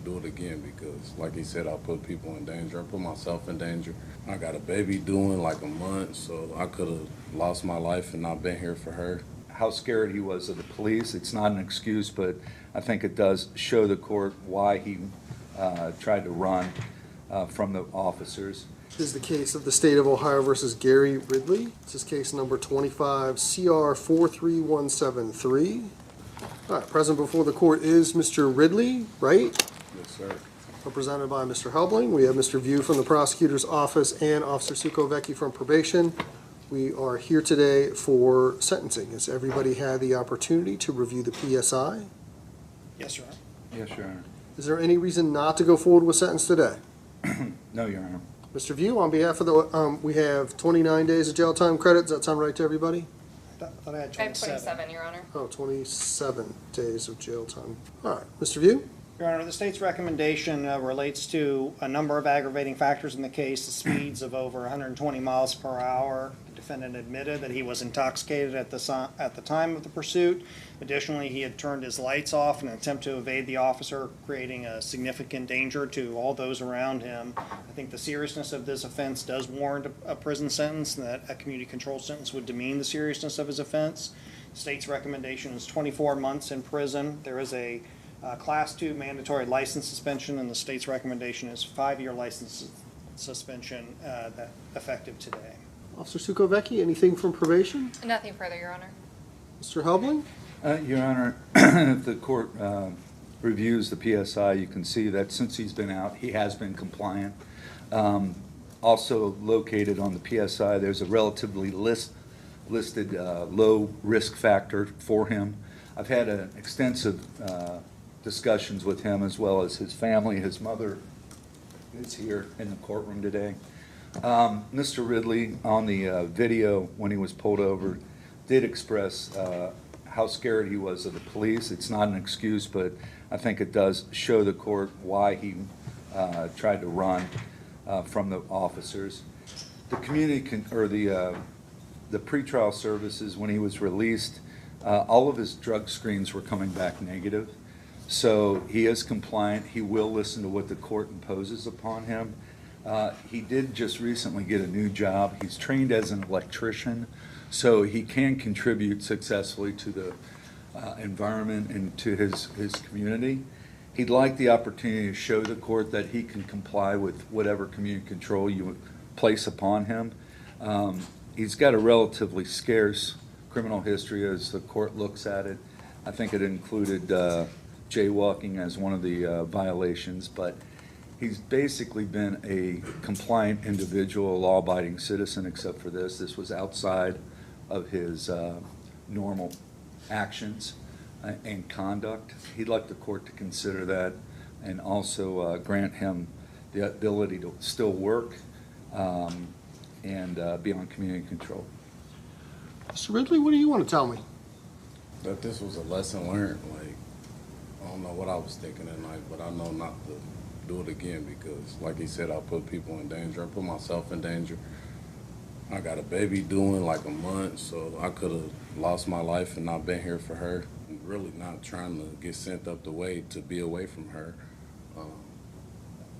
do it again because, like he said, I put people in danger. I put myself in danger. I got a baby due in like a month, so I could have lost my life and not been here for her. How scared he was of the police. It's not an excuse, but I think it does show the court why he tried to run from the officers. This is the case of the State of Ohio versus Gary Ridley. This is case number 25 CR 43173. All right, present before the court is Mr. Ridley, right? Yes, sir. Represented by Mr. Helbling. We have Mr. View from the prosecutor's office and Officer Sukovecki from probation. We are here today for sentencing. Has everybody had the opportunity to review the PSI? Yes, Your Honor. Yes, Your Honor. Is there any reason not to go forward with sentence today? No, Your Honor. Mr. View, on behalf of the, we have 29 days of jail time credit. Does that sound right to everybody? I thought I had I have 27. 27, Your Honor. Oh, 27 days of jail time. All right, Mr. View? Your Honor, the state's recommendation relates to a number of aggravating factors in the case, the speeds of over 120 miles per hour. The defendant admitted that he was intoxicated at the time of the pursuit. Additionally, he had turned his lights off in an attempt to evade the officer, creating a significant danger to all those around him. I think the seriousness of this offense does warrant a prison sentence, and that a community control sentence would demean the seriousness of his offense. The state's recommendation is 24 months in prison. There is a Class 2 mandatory license suspension, and the state's recommendation is 5-year license suspension that effective today. Officer Sukovecki, anything from probation? Nothing further, Your Honor. Mr. Helbling? Your Honor, if the court reviews the PSI, you can see that since he's been out, he has been compliant. Also located on the PSI, there's a relatively listed low risk factor for him. I've had extensive discussions with him as well as his family. His mother is here in the courtroom today. Mr. Ridley, on the video when he was pulled over, did express how scared he was of the police. It's not an excuse, but I think it does show the court why he tried to run from the officers. The community the pretrial services, when he was released, all of his drug screens were coming back negative. So he is compliant. He will listen to what the court imposes upon him. He did just recently get a new job. He's trained as an electrician, so he can contribute successfully to the environment and to his community. He'd like the opportunity to show the court that he can comply with whatever community control you place upon him. He's got a relatively scarce criminal history as the court looks at it. I think it included jaywalking as one of the violations, but he's basically been a compliant individual, a law-abiding citizen, except for this. This was outside of his normal actions and conduct. He'd like the court to consider that and also grant him the ability to still work and be on community control. Mr. Ridley, what do you want to tell me? That this was a lesson learned. Like, I don't know what I was thinking at night, but I know not to do it again because, like he said, I put people in danger. I put myself in danger. I got a baby due in like a month, so I could have lost my life and not been here for her. I'm really not trying to get sent up the way to be away from her.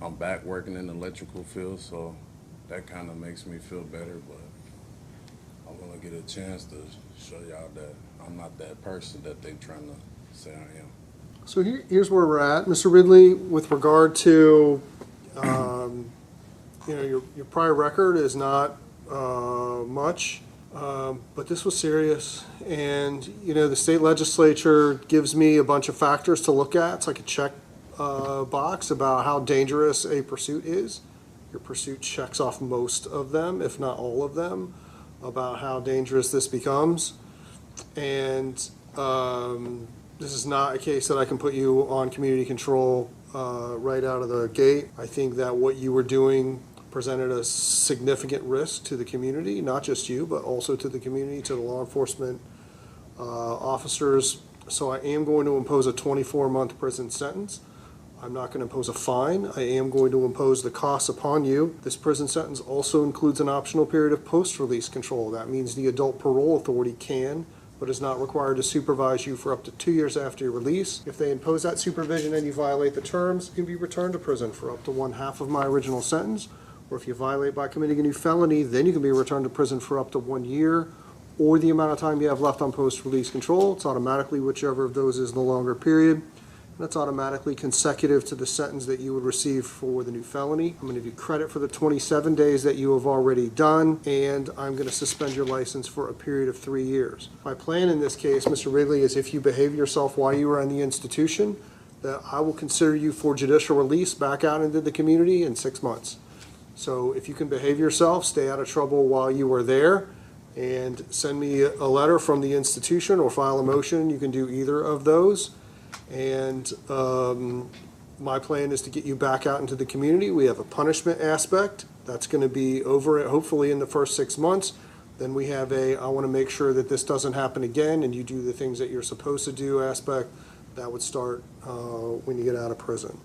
I'm back working in the electrical field, so that kind of makes me feel better, but I want to get a chance to show y'all that I'm not that person that they're trying to say I am. So here's where we're at. Mr. Ridley, with regard to, your prior record is not much, but this was serious. And, the state legislature gives me a bunch of factors to look at. It's like a check box about how dangerous a pursuit is. Your pursuit checks off most of them, if not all of them, about how dangerous this becomes. And this is not a case that I can put you on community control right out of the gate. I think that what you were doing presented a significant risk to the community, not just you, but also to the community, to the law enforcement officers. So I am going to impose a 24-month prison sentence. I'm not going to impose a fine. I am going to impose the costs upon you. This prison sentence also includes an optional period of post-release control. That means the adult parole authority can but is not required to supervise you for up to 2 years after your release. If they impose that supervision and you violate the terms, you can be returned to prison for up to 1/2 of my original sentence. Or if you violate by committing a new felony, then you can be returned to prison for up to 1 year, or the amount of time you have left on post-release control. It's automatically whichever of those is the longer period. That's automatically consecutive to the sentence that you would receive for the new felony. I'm going to give you credit for the 27 days that you have already done, and I'm going to suspend your license for a period of 3 years. My plan in this case, Mr. Ridley, is if you behave yourself while you are in the institution, that I will consider you for judicial release back out into the community in 6 months. So if you can behave yourself, stay out of trouble while you are there, and send me a letter from the institution or file a motion, you can do either of those. And my plan is to get you back out into the community. We have a punishment aspect. That's going to be over, hopefully, in the first 6 months. Then we have I want to make sure that this doesn't happen again and you do the things that you're supposed to do aspect. That would start when you get out of prison.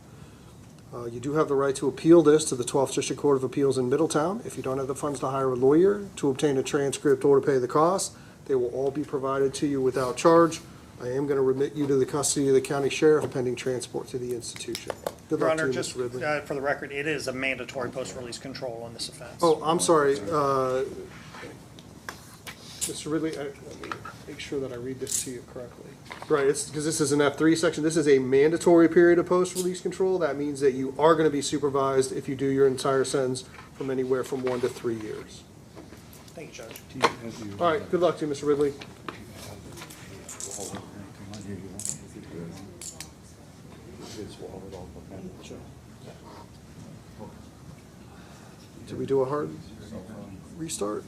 You do have the right to appeal this to the 12th District Court of Appeals in Middletown. If you don't have the funds to hire a lawyer, to obtain a transcript, or to pay the cost, they will all be provided to you without charge. I am going to remit you to the custody of the county sheriff pending transport to the institution. Good Your luck to Honor, you, just Mr. Ridley. for the record, it is a mandatory post-release control on this offense. Oh, I'm sorry. Mr. Ridley, let me make sure that I read this to you correctly. Right, it's because this is an F3 section. This is a mandatory period of post-release control. That means that you are going to be supervised if you do your entire sentence from anywhere from 1 to 3 years. Thank you, Judge. All right, good luck to you, Mr. Ridley. Did we do a hard restart?